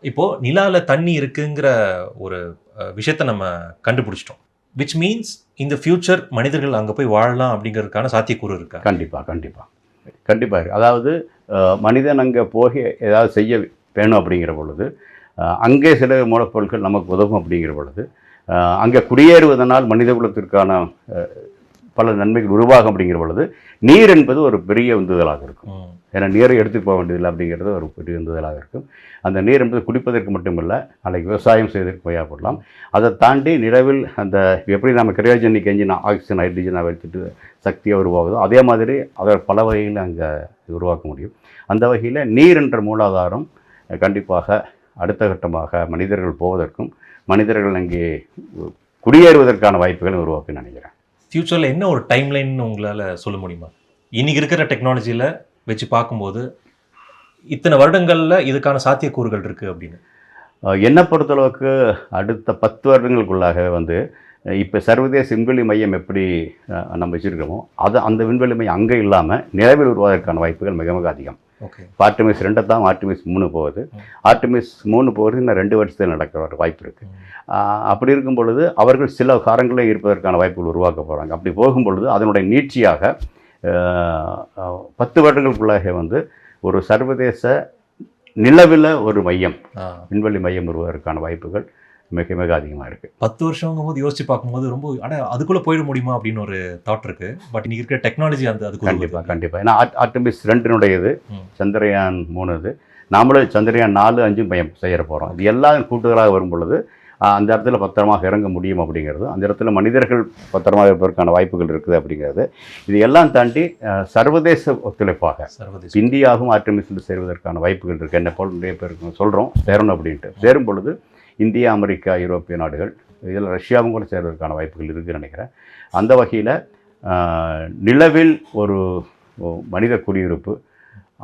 இப்போ நிலால தண்ணி இருக்குங்கிற ஒரு விஷயத்த நம்ம கண்டுபிடிச்சிட்டோம். விச் மீன்ஸ் இந்த ஃபியூச்சர் மனிதர்கள் அங்கே போய் வாழலாம் அப்படிங்கிறதுக்கான சாத்தியக்கூறு இருக்கா? கண்டிப்பாக கண்டிப்பாக கண்டிப்பாக இருக்குது. அதாவது மனிதன் அங்கே போய் ஏதாவது செய்ய வேணும் அப்படிங்கிற பொழுது அங்கே சில மூலப்பொருட்கள் நமக்கு உதவும் அப்படிங்கிற பொழுது அங்கே குடியேறுவதனால் மனித குலத்திற்கான பல நன்மைகள் உருவாகும் அப்படிங்கிற பொழுது நீர் என்பது ஒரு பெரிய உந்துதலாக இருக்கும். ஏன்னா நீரை எடுத்துகிட்டு போக வேண்டியதில்லை அப்படிங்கிறது ஒரு பெரிய உந்துதலாக இருக்கும். அந்த நீர் என்பது குடிப்பதற்கு மட்டுமில்லை, நாளைக்கு விவசாயம் செய்வதற்கு உபயோகப்படலாம். அதை தாண்டி நிலவில் அந்த எப்படி நம்ம கிரையோஜெனிக் என்ஜின் ஆக்சிஜன் ஹைட்ரஜனை வச்சுட்டு சக்தியாக உருவாகுதோ அதே மாதிரி அதை பல வகையில் அங்கே உருவாக்க முடியும். அந்த வகையில் நீர் என்ற மூலாதாரம் கண்டிப்பாக அடுத்த கட்டமாக மனிதர்கள் போவதற்கும் மனிதர்கள் அங்கே குடியேறுவதற்கான வாய்ப்புகளை உருவாக்குன்னு நினைக்கிறேன். ஃப்யூச்சரில் என்ன ஒரு டைம்லைன் உங்களால் சொல்ல முடியுமா? இன்றைக்கி இருக்கிற டெக்னாலஜியில் வச்சு பார்க்கும்போது இத்தனை வருடங்களில் இதுக்கான சாத்தியக்கூறுகள் இருக்குது அப்படின்னு என்னை பொறுத்தளவுக்கு அடுத்த 10 வருடங்களுக்குள்ளாக இப்போ சர்வதேச விண்வெளி மையம் எப்படி நம்ம வச்சுருக்கோமோ அந்த விண்வெளி மையம் அங்கே இல்லாமல் நிலவில் உருவாவதற்கான வாய்ப்புகள் மிக மிக அதிகம். ஆர்டமிஸ் 2 தான் ஆர்டமிஸ் 3 போகுது. ஆர்டமிஸ் 3 போகிறது இன்னும் 2 வருஷத்தில் நடக்கிற வாய்ப்பு இருக்குது. அப்படி இருக்கும் பொழுது அவர்கள் சில காரங்களே இருப்பதற்கான வாய்ப்புகள் உருவாக்க போகிறாங்க. அப்படி போகும் பொழுது அதனுடைய நீட்சியாக 10 வருடங்களுக்குள்ளாக ஒரு சர்வதேச நிலவில் ஒரு மையம் விண்வெளி மையம் உருவாவதற்கான வாய்ப்புகள் மிக மிக அதிகமாக இருக்குது. 10 வருஷங்கும் போது யோசிச்சு பார்க்கும்போது ரொம்ப அதுக்குள்ளே போயிட முடியுமா அப்படின்னு ஒரு தாட் இருக்குது. பட் இன்றைக்கி இருக்கிற டெக்னாலஜி அதுக்கு கண்டிப்பாக ஏன்னா ஆர்டமிஸ் 2 சந்திரயான் 3 நாமளும் சந்திரயான் 4, 5 மையம் செய்ய போகிறோம். இது எல்லாம் கூட்டுதலாக வரும் பொழுது அந்த இடத்துல பத்திரமாக இறங்க முடியும் அப்படிங்கிறது, அந்த இடத்துல மனிதர்கள் பத்திரமாக இருப்பதற்கான வாய்ப்புகள் இருக்குது அப்படிங்கிறது, இது எல்லாம் தாண்டி சர்வதேச ஒத்துழைப்பாக இந்தியாவும் ஆர்டமிஸில் சேருவதற்கான வாய்ப்புகள் இருக்குது. என்ன போல் நிறைய பேருக்கு சொல்கிறோம் சேரணும் அப்படின்ட்டு. சேரும் பொழுது இந்தியா, அமெரிக்கா, ஐரோப்பிய நாடுகள், இதில் ரஷ்யாவும் கூட சேர்வதற்கான வாய்ப்புகள் இருக்குதுன்னு நினைக்கிறேன். அந்த வகையில் நிலவில் ஒரு மனித குடியிருப்பு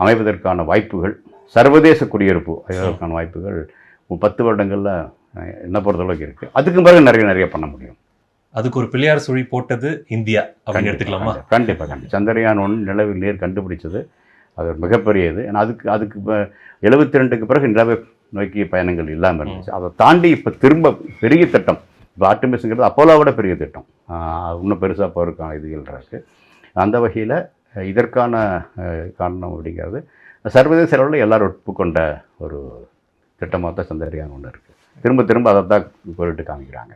அமைவதற்கான வாய்ப்புகள், சர்வதேச குடியிருப்பு அமைவதற்கான வாய்ப்புகள் 10 வருடங்களில் என்ன பொறுத்தளவுக்கு இருக்குது. அதுக்கு பிறகு நிறைய பண்ண முடியும். அதுக்கு ஒரு பிள்ளையார் சுழி போட்டது இந்தியா அப்படின்னு எடுத்துக்கலாமா? கண்டிப்பாக சந்திரயான் 1 நிலவில் நீர் கண்டுபிடிச்சது அது ஒரு மிகப்பெரியது. ஏன்னா அதுக்கு 72க்கு பிறகு நிலவை நோக்கிய பயணங்கள் இல்லாமல் இருந்துச்சு. அதை தாண்டி இப்போ திரும்ப பெரிய திட்டம், இப்போ ஆர்டமிஸ்ங்கிறது அப்போலோவோட பெரிய திட்டம், இன்னும் பெருசாக போகிறதுக்கான இதுகள் இருக்குது. அந்த வகையில் இதற்கான காரணம் அப்படிங்கிறது சர்வதேச அளவில் எல்லாரும் ஒப்புக்கொண்ட ஒரு திட்டமாக தான் சந்திரயான் 1 இருக்குது. திரும்ப அதை தான் போயிட்டு காமிக்கிறாங்க.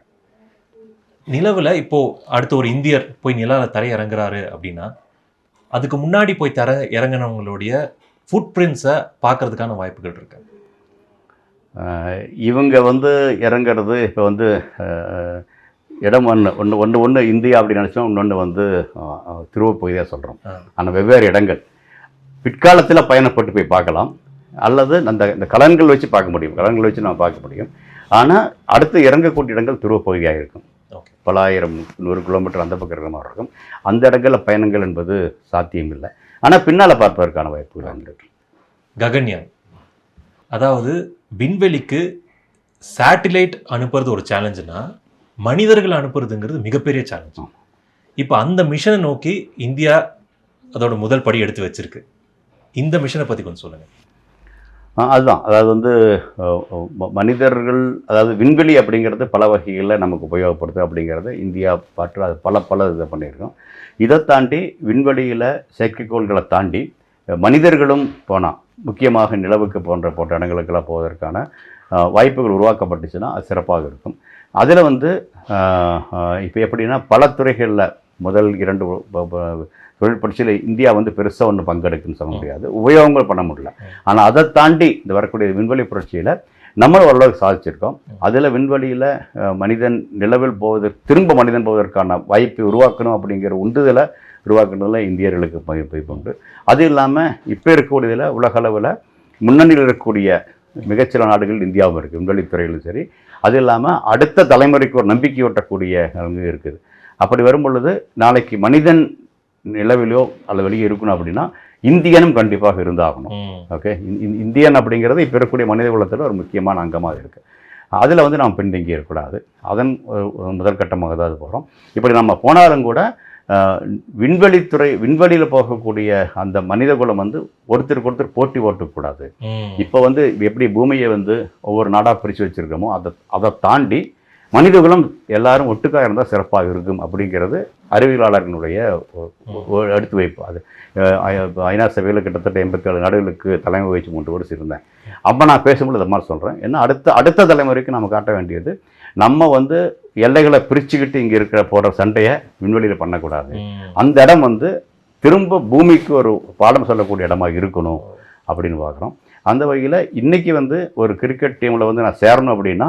நிலவில் இப்போது அடுத்த ஒரு இந்தியர் போய் நிலாவில் தரை இறங்குறாரு அப்படின்னா அதுக்கு முன்னாடி போய் இறங்கினவங்களுடைய ஃபுட் பிரிண்ட்ஸை பார்க்கறதுக்கான வாய்ப்புகள் இருக்கு. இவங்க இறங்கிறது இப்போ இடம் ஒன்று இந்தியா அப்படி நினச்சோம், இன்னொன்று திருவப்பகுதியாக சொல்கிறோம். ஆனால் வெவ்வேறு இடங்கள் பிற்காலத்தில் பயணப்பட்டு போய் பார்க்கலாம், அல்லது இந்த கலன்கள் வச்சு பார்க்க முடியும், கலன்கள் வச்சு நம்ம பார்க்க முடியும். ஆனால் அடுத்து இறங்கக்கூடிய இடங்கள் துருவப்பகுதியாக இருக்கும். பல 1000-100 கிலோமீட்டர் அந்த பக்கம் இருக்கிற மாதிரி இருக்கும். அந்த இடங்களில் பயணங்கள் என்பது சாத்தியம் இல்லை. ஆனால் பின்னால் பார்ப்பதற்கான வாய்ப்புகள் வந்துருக்கு. ககன்யான், அதாவது விண்வெளிக்கு சேட்டிலைட் அனுப்புறது ஒரு சேலஞ்சுனா மனிதர்கள் அனுப்புறதுங்கிறது மிகப்பெரிய சேலஞ்ச். இப்போ அந்த மிஷனை நோக்கி இந்தியா அதோட முதல் படி எடுத்து வச்சிருக்கு. இந்த மிஷனை பற்றி கொஞ்சம் சொல்லுங்கள். அதுதான், அதாவது மனிதர்கள், அதாவது விண்வெளி அப்படிங்கிறது பல வகைகளில் நமக்கு உபயோகப்படுது அப்படிங்கிறது இந்தியா பாற்று அது பல இதை பண்ணியிருக்கோம். இதை தாண்டி விண்வெளியில் செயற்கைக்கோள்களை தாண்டி மனிதர்களும் போனால், முக்கியமாக நிலவுக்கு போன்ற இடங்களுக்கெல்லாம் போவதற்கான வாய்ப்புகள் உருவாக்கப்பட்டுச்சுன்னா அது சிறப்பாக இருக்கும். அதில் இப்போ எப்படின்னா பல துறைகளில் முதல் 2 தொழில் பயிற்சியில் இந்தியா பெருசாக ஒன்று பங்கெடுக்குன்னு சொல்ல முடியாது, உபயோகங்கள் பண்ண முடியல. ஆனால் அதை தாண்டி இந்த வரக்கூடிய விண்வெளி புரட்சியில் நம்ம ஓரளவுக்கு சாதிச்சிருக்கோம். அதில் விண்வெளியில் மனிதன் நிலவில் திரும்ப மனிதன் போவதற்கான வாய்ப்பை உருவாக்கணும் அப்படிங்கிற உந்துதலை உருவாக்குனதில் இந்தியர்களுக்கு பயிர் உண்டு. அது இல்லாமல் இப்போ இருக்கக்கூடியதில் உலக அளவில் முன்னணியில் இருக்கக்கூடிய மிகச்சில நாடுகள் இந்தியாவும் இருக்குது விண்வெளித்துறையிலும் சரி. அது இல்லாமல் அடுத்த தலைமுறைக்கு ஒரு நம்பிக்கையூட்டக்கூடிய இருக்குது. அப்படி வரும் பொழுது நாளைக்கு மனிதன் நிலவிலோ அல்லது வெளியே இருக்கணும் அப்படின்னா இந்தியனும் கண்டிப்பாக இருந்தாகணும். ஓகே, இந்தியன் அப்படிங்கிறது இப்போ இருக்கக்கூடிய மனித குலத்தில் ஒரு முக்கியமான அங்கமாக இருக்குது. அதில் நாம் பின்தங்கி இருக்கக்கூடாது. அதன் முதல் கட்டமாக தான் அது போகிறோம். இப்படி நம்ம போனாலும் கூட விண்வெளியில் போகக்கூடிய அந்த மனித குலம் வந்து ஒருத்தருக்கு ஒருத்தர் போட்டி ஓட்டக்கூடாது. இப்போ வந்து எப்படி பூமியை வந்து ஒவ்வொரு நாடாக பிரித்து வச்சுருக்கோமோ அதை தாண்டி மனிதகுலம் எல்லாரும் ஒட்டுக்காக இருந்தால் சிறப்பாக இருக்கும் அப்படிங்கிறது அறிவியலாளர்களுடைய எடுத்து வைப்பு. அது ஐநா சபையில் கிட்டத்தட்ட 87 நாடுகளுக்கு தலைமை வகிச்சு 3 வருஷம் இருந்தேன். அப்போ நான் பேசும்போது இந்த மாதிரி சொல்கிறேன். ஏன்னா அடுத்த தலைமுறைக்கு நம்ம காட்ட வேண்டியது, நம்ம வந்து எல்லைகளை பிரிச்சுக்கிட்டு இங்கே இருக்கிற போடுற சண்டையை விண்வெளியில் பண்ணக்கூடாது. அந்த இடம் வந்து திரும்ப பூமிக்கு ஒரு பாடம் சொல்லக்கூடிய இடமா இருக்கணும் அப்படின்னு பார்க்குறோம். அந்த வகையில் இன்றைக்கி வந்து ஒரு கிரிக்கெட் டீமில் வந்து நான் சேரணும் அப்படின்னா,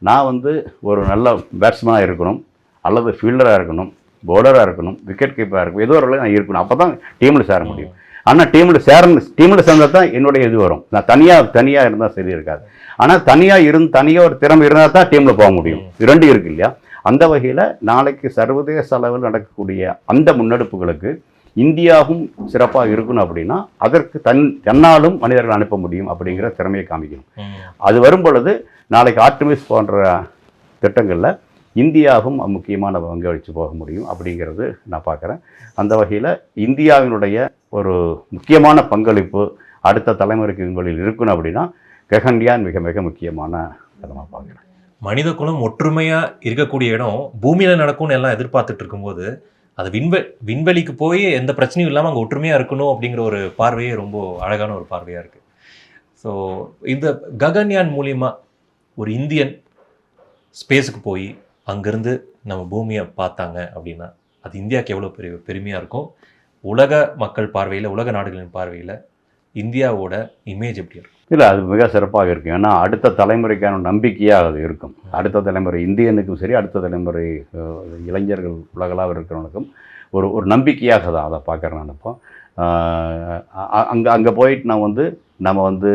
நான் வந்து ஒரு நல்ல பேட்ஸ்மேனாக இருக்கணும், அல்லது ஃபீல்டராக இருக்கணும், பவுலராக இருக்கணும், விக்கெட் கீப்பராக இருக்கணும், ஏதோ ஒரு நான் இருக்கணும். அப்போ தான் டீமில் சேர முடியும். ஆனால் டீமில் சேர்ந்தால் தான் என்னுடைய இது வரும். நான் தனியாக இருந்தால் சரி இருக்காது. ஆனால் தனியாக ஒரு திறமை இருந்தால் தான் டீமில் போக முடியும். இது ரெண்டு இருக்கு இல்லையா? அந்த வகையில் நாளைக்கு சர்வதேச அளவில் நடக்கக்கூடிய அந்த முன்னெடுப்புகளுக்கு இந்தியாவும் சிறப்பாக இருக்கணும் அப்படின்னா அதற்கு தன்னாலும் மனிதர்கள் அனுப்ப முடியும் அப்படிங்கிற திறமையை காமிக்கணும். அது வரும் பொழுது நாளைக்கு ஆர்டிமிஸ் போன்ற திட்டங்களில் இந்தியாவும் முக்கியமான பங்கு வகித்து போக முடியும் அப்படிங்கிறது நான் பார்க்குறேன். அந்த வகையில் இந்தியாவினுடைய ஒரு முக்கியமான பங்களிப்பு அடுத்த தலைமுறைக்கு விண்வெளியில் இருக்கணும் அப்படின்னா ககன்யான் மிக மிக முக்கியமான இடமாக பார்க்குறேன். மனித குலம் ஒற்றுமையாக இருக்கக்கூடிய இடம் பூமியில் நடக்கும்னு எல்லாம் எதிர்பார்த்துட்டு இருக்கும்போது அது விண்வெளிக்கு போய் எந்த பிரச்சனையும் இல்லாமல் அங்கே ஒற்றுமையாக இருக்கணும் அப்படிங்கிற ஒரு பார்வையே ரொம்ப அழகான ஒரு பார்வையாக இருக்குது. ஸோ இந்த ககன்யான் மூலிமா ஒரு இந்தியன் ஸ்பேஸுக்கு போய் அங்கேருந்து நம்ம பூமியை பார்த்தாங்க அப்படின்னா அது இந்தியாவுக்கு எவ்வளோ பெருமையாக இருக்கும். உலக மக்கள் பார்வையில், உலக நாடுகளின் பார்வையில் இந்தியாவோட இமேஜ் எப்படி இருக்கும்? இல்லை, அது மிக சிறப்பாக இருக்கும். ஏன்னா அடுத்த தலைமுறைக்கான நம்பிக்கையாக அது இருக்கும். அடுத்த தலைமுறை இந்தியனுக்கும் சரி, அடுத்த தலைமுறை இளைஞர்கள் உலகளாக இருக்கிறவனுக்கும் ஒரு நம்பிக்கையாக தான் அதை பார்க்குறேன். நான் இப்போ அங்கே போயிட்டு நம்ம வந்து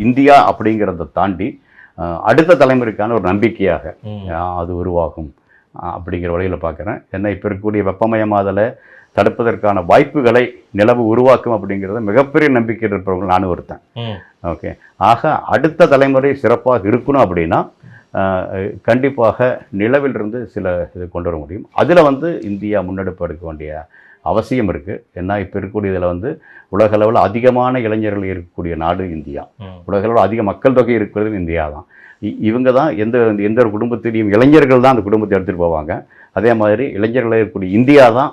இந்தியா அப்படிங்கிறத தாண்டி அடுத்த தலைமுறைக்கான ஒரு நம்பிக்கையாக அது உருவாகும் அப்படிங்கிற வழியில் பார்க்குறேன். ஏன்னா இப்போ இருக்கக்கூடிய வெப்பமயமாதலை தடுப்பதற்கான வாய்ப்புகளை நிலவு உருவாக்கும் அப்படிங்கிறத மிகப்பெரிய நம்பிக்கை இருப்பவங்க நானும் ஒருத்தன். ஓகே, ஆக அடுத்த தலைமுறை சிறப்பாக இருக்கணும் அப்படின்னா கண்டிப்பாக நிலவிலிருந்து சில இது கொண்டு வர முடியும். அதில் வந்து இந்தியா முன்னெடுப்பு எடுக்க வேண்டிய அவசியம் இருக்குது. ஏன்னா இப்போ இருக்கக்கூடிய இதில் வந்து உலகளவில் அதிகமான இளைஞர்கள் இருக்கக்கூடிய நாடு இந்தியா. உலகளவில் அதிக மக்கள் தொகை இருக்கிறது இந்தியா தான். இவங்க தான் எந்த ஒரு குடும்பத்திலையும் இளைஞர்கள் தான் அந்த குடும்பத்தை எடுத்துகிட்டு போவாங்க. அதே மாதிரி இளைஞர்களாக இருக்கக்கூடிய இந்தியா தான்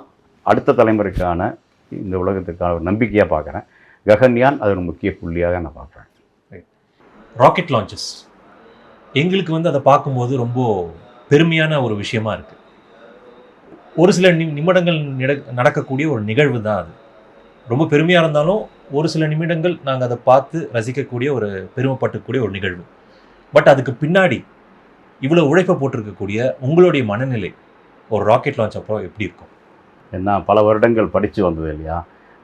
அடுத்த தலைமுறைக்கான இந்த உலகத்துக்கான ஒரு நம்பிக்கையாக பார்க்குறேன். ககன்யான் அது ஒரு முக்கிய புள்ளியாக நான் பார்க்குறேன். ராக்கெட் லான்ச்சஸ் எங்களுக்கு வந்து அதை பார்க்கும்போது ரொம்ப பெருமையான ஒரு விஷயமா இருக்குது. ஒரு சில நிமிடங்கள் நடக்கக்கூடிய ஒரு நிகழ்வு தான் அது. ரொம்ப பெருமையாக இருந்தாலும் ஒரு சில நிமிடங்கள் நாங்கள் அதை பார்த்து ரசிக்கக்கூடிய ஒரு பெருமைப்பட்டுக்கூடிய ஒரு நிகழ்வு. பட் அதுக்கு பின்னாடி இவ்வளோ உழைப்பை போட்டிருக்கக்கூடிய உங்களுடைய மனநிலை ஒரு ராக்கெட் லான்ச் அப்போ எப்படி இருக்கும்? ஏன்னா பல வருடங்கள் படித்து வந்தது இல்லையா?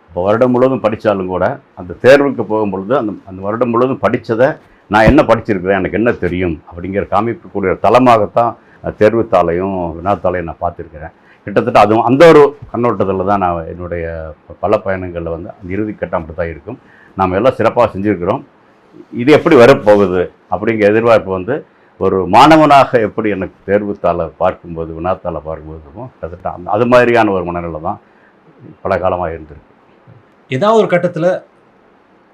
இப்போ வருடம் முழுவதும் படித்தாலும் கூட அந்த தேர்வுக்கு போகும்பொழுது அந்த வருடம் முழுவதும் படித்ததை நான் என்ன படிச்சிருக்கிறேன், எனக்கு என்ன தெரியும் அப்படிங்கிற காமிக்கக்கூடிய தளமாகத்தான் தேர்வுத்தாளையும் வினாத்தாளையும் நான் பார்த்துருக்கிறேன். கிட்டத்தட்ட அதுவும் அந்த ஒரு கண்ணோட்டத்தில் தான் நான் என்னுடைய பல பயணங்களில் வந்து அந்த இறுதி கட்டம் அப்படி தான் இருக்கும். நாம் எல்லாம் சிறப்பாக செஞ்சுருக்கிறோம். இது எப்படி வரப்போகுது அப்படிங்கிற எதிர்பார்ப்பு வந்து ஒரு மாணவனாக எப்படி எனக்கு தேர்வுத்தாளை பார்க்கும்போது, வினாத்தாளை பார்க்கும்போது இருக்கும். கிட்டத்தட்ட அது மாதிரியான ஒரு மனநிலை தான் பல காலமாக இருந்திருக்கு. ஏதாவது ஒரு கட்டத்தில்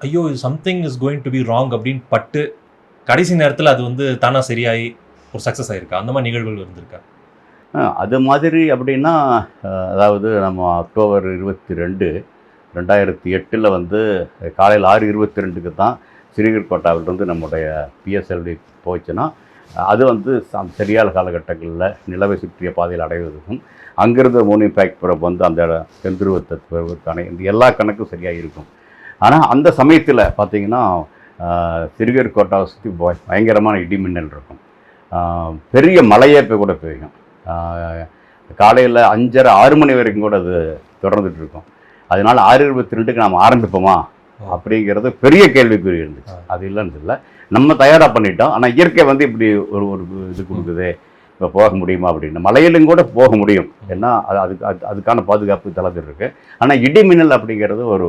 ஐயோ something is going to be wrong அப்படின்னு பட்டு கடைசி நேரத்தில் அது வந்து தானாக சரியாகி ஒரு சக்ஸஸ் ஆகிருக்கா? அந்த மாதிரி நிகழ்வுகள் இருந்திருக்கா? அது மாதிரி அப்படின்னா, அதாவது நம்ம அக்டோபர் 22, 2008 வந்து காலையில் 6:22 தான் ஸ்ரீஹரிகோட்டாவிலிருந்து நம்முடைய பிஎஸ்எல்வி போச்சுன்னா அது வந்து சரியான காலகட்டங்களில் நிலவை சுற்றிய பாதையில் அடைவதற்கும் அங்கிருந்து மூன் இம்பேக்ட் ப்ரோப் வந்து அந்த தென்துருவத்தை பெறுவதற்கான இந்த எல்லா கணக்கும் சரியாக இருக்கும். ஆனால் அந்த சமயத்தில் பார்த்திங்கன்னா ஸ்ரீஹரிகோட்டாவை சுற்றி பயங்கரமான இடிமின்னல் இருக்கும். பெரிய மழையே போய் கூட பெய்யும். காலையில் 5:30, 6 மணி வரைக்கும் கூட அது தொடர்ந்துட்டு இருக்கும். அதனால் 6:22 நாம் ஆரம்பிப்போமா அப்படிங்கிறது பெரிய கேள்விக்குறி இருந்துச்சு. அது இல்லைன்னு இல்லை, நம்ம தயாராக பண்ணிட்டோம். ஆனால் இயற்கை வந்து இப்படி ஒரு இது கொடுக்குது, இப்போ போக முடியுமா அப்படின்னு. மலையிலும் கூட போக முடியும், ஏன்னா அதுக்கான பாதுகாப்பு தளத்தில் இருக்குது. ஆனால் இடி மின்னல் அப்படிங்கிறது ஒரு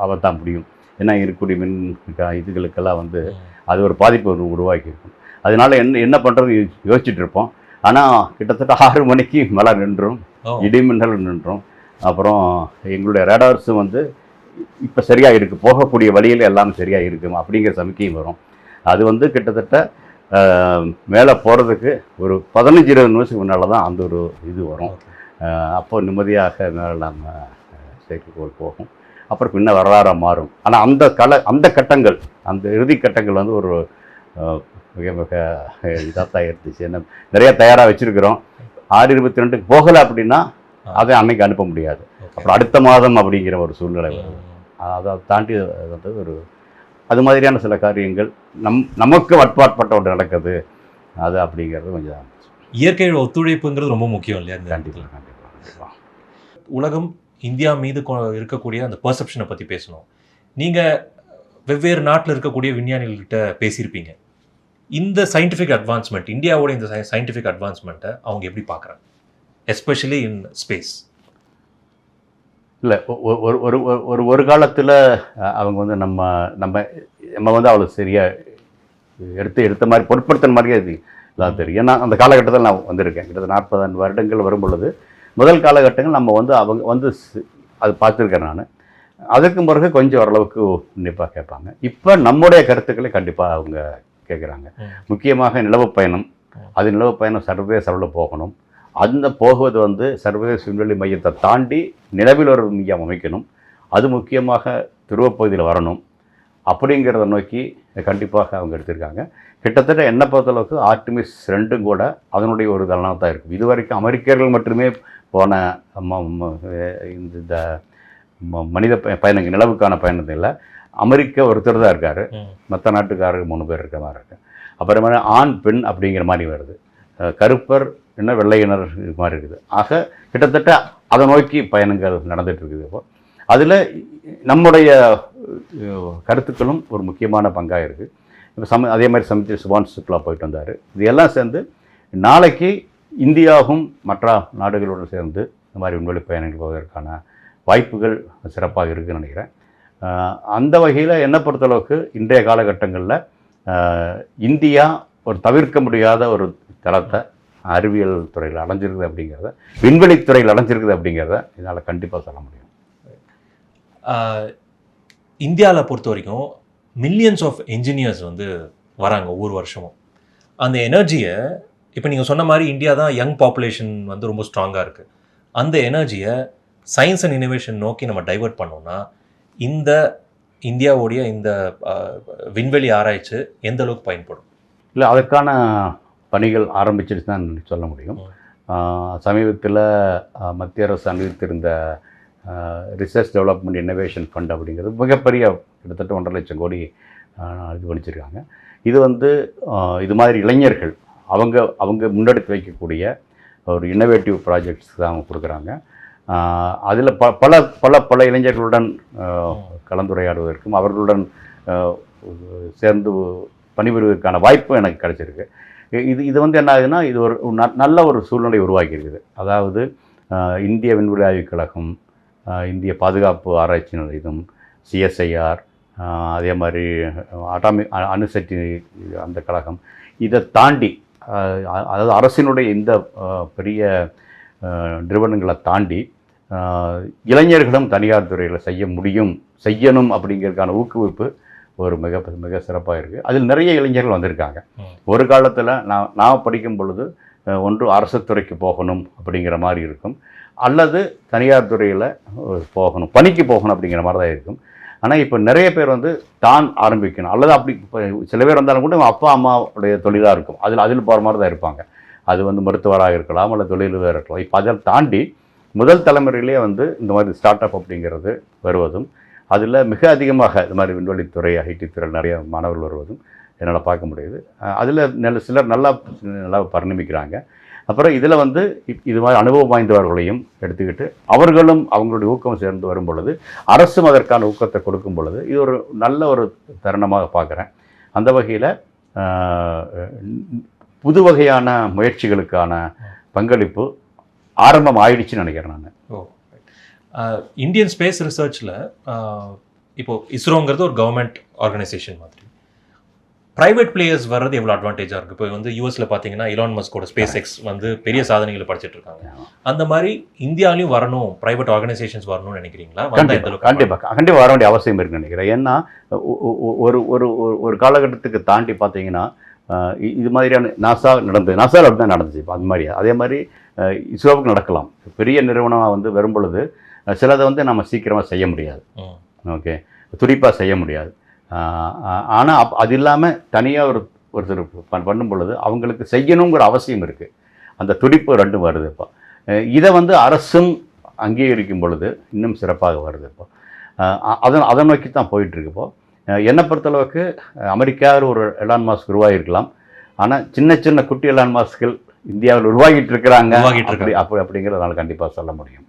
ஆபத்தாக முடியும். ஏன்னா இருக்கக்கூடிய மின் இதுகளுக்கெல்லாம் வந்து அது ஒரு பாதிப்பு உருவாக்கி இருக்கும். அதனால் என்ன பண்ணுறது யோசிச்சுட்டு இருப்போம். ஆனால் கிட்டத்தட்ட 6 மணிக்கு மழை நின்றும். இடிமின்னல் நின்றோம். அப்புறம் எங்களுடைய ரேடார்ஸும் வந்து இப்போ சரியாக இருக்குது, போகக்கூடிய வழியில் எல்லாம் சரியாக இருக்கும் அப்படிங்கிற சமிக்கையும் வரும். அது வந்து கிட்டத்தட்ட மேலே போகிறதுக்கு ஒரு 15-20 நிமிஷத்துக்கு முன்னால் தான் அந்த ஒரு இது வரும். அப்போ நிம்மதியாக மேலே நம்ம செயற்கைக்கோள் போகும். அப்புறம் பின்ன வரலாறாக மாறும். ஆனால் அந்த கட்டங்கள், அந்த இறுதி கட்டங்கள் வந்து ஒரு மிக மிக இதாக தான் இருந்துச்சு. என்ன நிறைய தயாராக வச்சுருக்கிறோம். 6/22 போகலை அப்படின்னா அதை அன்னைக்கு அனுப்ப முடியாது. அப்புறம் அடுத்த மாதம் அப்படிங்கிற ஒரு சூழ்நிலை வரும். அதை தாண்டி வந்து ஒரு அது மாதிரியான சில காரியங்கள் நமக்கு வட்பாட்பட்ட ஒன்று நடக்குது. அது அப்படிங்கிறது கொஞ்சம் இயற்கையோட ஒத்துழைப்புங்கிறது ரொம்ப முக்கியம் இல்லையா? கண்டிப்பாக கண்டிப்பாக கண்டிப்பாக. உலகம் இந்தியா மீது இருக்கக்கூடிய அந்த பெர்செப்ஷனை பற்றி பேசணும். நீங்கள் வெவ்வேறு நாட்டில் இருக்கக்கூடிய விஞ்ஞானிகள்கிட்ட பேசியிருப்பீங்க. இந்த சயின்டிஃபிக் அட்வான்ஸ்மெண்ட், இந்தியாவோட இந்த சயின்டிஃபிக் அட்வான்ஸ்மெண்ட்டை அவங்க எப்படி பார்க்குறாங்க, எஸ்பெஷலி இன் ஸ்பேஸ்? இல்லை, ஒரு காலத்தில் அவங்க வந்து நம்ம வந்து அவ்வளோ சரியாக எடுத்த மாதிரி பொருட்படுத்தின மாதிரியே இதான் தெரியும். ஏன்னா அந்த காலகட்டத்தில் நான் வந்திருக்கேன். கிட்டத்தட்ட 40 வருடங்கள் வரும் பொழுது முதல் காலகட்டங்கள் நம்ம வந்து அவங்க வந்து அது பார்த்துருக்கேன் நான். அதுக்கு பிறகு கொஞ்சம் ஓரளவுக்கு உன்னிப்பாக கேட்பாங்க. இப்போ நம்முடைய கருத்துக்களை கண்டிப்பாக அவங்க கேட்குறாங்க. முக்கியமாக நிலவு பயணம். அது நிலவு பயணம் சர்வதேச அளவில் போகணும். அந்த போகுவது வந்து சர்வதேச விண்வெளி மையத்தை தாண்டி நிலவில் ஒரு மையம் அமைக்கணும். அது முக்கியமாக துருவப்பகுதியில் வரணும் அப்படிங்கிறத நோக்கி கண்டிப்பாக அவங்க எடுத்திருக்காங்க. கிட்டத்தட்ட என்னை பொறுத்தளவுக்கு ஆர்டிமிஸ் 2 கூட அதனுடைய ஒரு தலனாக தான் இருக்கும். இதுவரைக்கும் அமெரிக்கர்கள் மட்டுமே போன இந்த மனித பயணங்கள், நிலவுக்கான பயணத்தில் அமெரிக்க ஒருத்தர் தான் இருக்கார். மற்ற நாட்டுக்காரர்கள் 3 பேர் இருக்கிற மாதிரி இருக்கு. அப்புறமா ஆண் பெண் அப்படிங்கிற மாதிரி வருது. கருப்பர் என்ன வெள்ளையினர் இது மாதிரி இருக்குது. ஆக கிட்டத்தட்ட அதை நோக்கி பயணங்கள் நடந்துட்டு இருக்குது. இப்போ அதில் நம்முடைய கருத்துக்களும் ஒரு முக்கியமான பங்காக இருக்குது. இப்போ அதே மாதிரி சமயத்தில் சுபான்ஷ் சுக்லா போயிட்டு வந்தார். இது எல்லாம் சேர்ந்து நாளைக்கு இந்தியாவும் மற்ற நாடுகளோடு சேர்ந்து இந்த மாதிரி விண்வெளி பயணங்கள் போவதற்கான வாய்ப்புகள் சிறப்பாக இருக்குதுன்னு நினைக்கிறேன். அந்த வகையில் என்னை பொறுத்தளவுக்கு இன்றைய காலகட்டங்களில் இந்தியா ஒரு தவிர்க்க முடியாத ஒரு தளத்தை அறிவியல் துறையில் அடைஞ்சிருக்குது அப்படிங்கிறத, விண்வெளித்துறையில் அடைஞ்சிருக்குது அப்படிங்கிறத இதனால் கண்டிப்பாக சொல்ல முடியும். இந்தியாவில் பொறுத்த வரைக்கும் மில்லியன்ஸ் ஆஃப் என்ஜினியர்ஸ் வந்து வராங்க ஒவ்வொரு வருஷமும். அந்த எனர்ஜியை இப்போ நீங்கள் சொன்ன மாதிரி இந்தியா தான் யங் பாப்புலேஷன் வந்து ரொம்ப ஸ்ட்ராங்காக இருக்குது. அந்த எனர்ஜியை சயின்ஸ் அண்ட் இனோவேஷன் நோக்கி நம்ம டைவர்ட் பண்ணோம்னா இந்த இந்தியாவுடைய இந்த விண்வெளி ஆராய்ச்சி எந்த அளவுக்கு பயன்படும்? இல்லை, அதற்கான பணிகள் ஆரம்பிச்சிட்டு தான் சொல்ல முடியும். சமீபத்தில் மத்திய அரசு அறிவித்திருந்த ரிசர்ச் டெவலப்மெண்ட் இன்னோவேஷன் ஃபண்ட் அப்படிங்கிறது மிகப்பெரிய கிட்டத்தட்ட 1.5 லட்சம் கோடி இது பண்ணிச்சிருக்காங்க. இது வந்து இது மாதிரி இளைஞர்கள் அவங்க முன்னெடுத்து வைக்கக்கூடிய ஒரு இன்னோவேட்டிவ் ப்ராஜெக்ட்ஸ் தான் அவங்க கொடுக்குறாங்க. அதில் பல இளைஞர்களுடன் கலந்துரையாடுவதற்கும் அவர்களுடன் சேர்ந்து பணிபுரிவதற்கான வாய்ப்பும் எனக்கு கிடைச்சிருக்கு. இது வந்து என்ன ஆகுதுன்னா, இது ஒரு நல்ல ஒரு சூழ்நிலை உருவாக்கி இருக்குது. அதாவது இந்திய விண்வெளி ஆய்வுக் கழகம், இந்திய பாதுகாப்பு ஆராய்ச்சி நிலையம், CSIR, அதே மாதிரி அணுசக்தி அந்த கழகம், இதை தாண்டி அதாவது அரசினுடைய இந்த பெரிய நிறுவனங்களை தாண்டி இளைஞர்களும் தனியார் துறையில் செய்யணும் அப்படிங்கிறதுக்கான ஊக்குவிப்பு ஒரு மிக சிறப்பாக இருக்குது. அதில் நிறைய இளைஞர்கள் வந்திருக்காங்க. ஒரு காலத்தில் நான் படிக்கும் பொழுது ஒன்று அரசு துறைக்கு போகணும் அப்படிங்கிற மாதிரி இருக்கும், அல்லது தனியார் துறையில் பணிக்கு போகணும் அப்படிங்கிற மாதிரி தான் இருக்கும். ஆனால் இப்போ நிறைய பேர் வந்து தான் ஆரம்பிக்கணும், அல்லது அப்படி சில பேர் வந்தாலும் கூட அப்பா அம்மாவுடைய தொழிலாக இருக்கும், அதில் போகிற மாதிரி தான் இருப்பாங்க. அது வந்து மருத்துவராக இருக்கலாம், அல்லது தொழிலாக இருக்கலாம். இப்போ அதை தாண்டி முதல் தலைமுறையிலே வந்து இந்த மாதிரி ஸ்டார்ட் அப் அப்படிங்கிறது வருவதும், அதில் மிக அதிகமாக இது மாதிரி விண்வெளித்துறை ஐடி துறையில் நிறைய மாணவர்கள் வருவதும் என்னால் பார்க்க முடியுது. அதில் சிலர் நல்லா பரிணமிக்கிறாங்க. அப்புறம் இதில் வந்து இது மாதிரி அனுபவம் வாய்ந்தவர்களையும் எடுத்துக்கிட்டு அவர்களும் அவங்களுடைய ஊக்கம் சேர்ந்து வரும் பொழுது, அரசும் அதற்கான ஊக்கத்தை கொடுக்கும் பொழுது, இது ஒரு நல்ல ஒரு தருணமாக பார்க்குறேன். அந்த வகையில் புது வகையான முயற்சிகளுக்கான பங்களிப்பு ஆரம்பம் ஆயிடுச்சுன்னு நினைக்கிறேன் நான். இந்தியன் ஸ்பேஸ் ரிசர்ச்சில் இப்போது இஸ்ரோங்கிறது ஒரு கவர்மெண்ட் ஆர்கனைசேஷன் மாதிரி, பிரைவேட் பிளேயர்ஸ் வர்றது எவ்வளவு அட்வான்டேஜா இருக்கு? இப்போ வந்து யூஎஸ்ல பாத்தீங்கன்னா இலான் மஸ்கோட ஸ்பேஸ் எக்ஸ் வந்து பெரிய சாதனைகளை படிச்சிட்டு இருக்காங்க. அந்த மாதிரி இந்தியாவிலையும் வரணும், பிரைவேட் ஆர்கனைசேஷன்ஸ் வரணும்னு நினைக்கிறீங்களா? வந்தா எந்த அளவுக்கு? கண்டிப்பாக வர வேண்டிய அவசியம் இருக்குன்னு நினைக்கிறேன். ஏன்னா ஒரு ஒரு ஒரு காலகட்டத்துக்கு தாண்டி பார்த்தீங்கன்னா இது மாதிரியான நாசாவில் அப்படி தான் நடந்துச்சு. இப்போ அது மாதிரி அதே மாதிரி இஸ்ரோவுக்கு நடக்கலாம். பெரிய நிறுவனமாக வந்து வரும் பொழுது சிலதை வந்து நம்ம சீக்கிரமாக செய்ய முடியாது, ஓகே, துடிப்பாக செய்ய முடியாது. ஆனால் அது இல்லாமல் தனியாக ஒருத்தர் பண்ணும் பொழுது அவங்களுக்கு செய்யணுங்கிற அவசியம் இருக்குது. அந்த துடிப்பு ரெண்டும் வருது. இப்போ இதை வந்து அரசும் அங்கீகரிக்கும் பொழுது இன்னும் சிறப்பாக வருது. இப்போ அதை நோக்கி தான் போயிட்டுருக்கு. இப்போ என்னை பொறுத்தளவுக்கு அமெரிக்காவில் ஒரு எலான் மாஸ்க் உருவாகிருக்கலாம். ஆனால் சின்ன சின்ன குட்டி எலான் மாஸ்கள் இந்தியாவில் உருவாகிட்டு இருக்கிறாங்க அப்படிங்கிறத நான் கண்டிப்பாக சொல்ல முடியும்.